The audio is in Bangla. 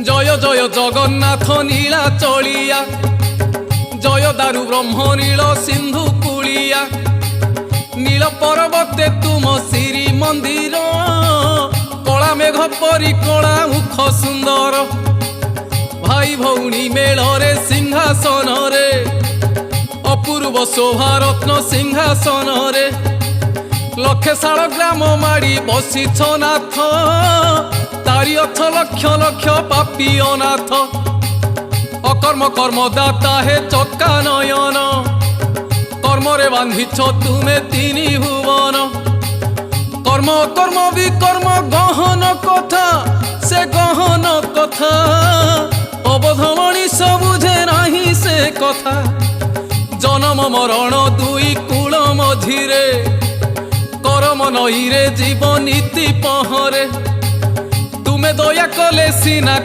জয় জয় জগন্নাথ নীলা চলিয়া, জয় দারু ব্রহ্ম নীল সিন্ধু কুলিয়া। নীল পর্বতে তুম শ্রী মন্দির, কলা মেঘ পরি কলা মুখ সুন্দর। ভাই ভৌণী মেଳରେ সিংহাসନରେ, অপূর্ব শোভারত্ন সিংহাসନରେ। লক্ষে শাଳ গ্রাম মাড়ি বসিছ নাথ, তারি অর্থ লক্ষ লক্ষ পাপী অনাথ। অকর্ম কর্মদাতা হে চক্কা নয়ন, কর্মরে বাঁধিছ তুমে তিনি ভুবন। কর্ম কর্ম বিকর্ম গহন কথা, সে গহন কথা অবধ মଣିষ বুঝে নাহি সে কথা। জনম মরণ দুই কূল মঝিরে, করম নইরে জীব নীতি পহরে। তুমে দয়া কলে সিনা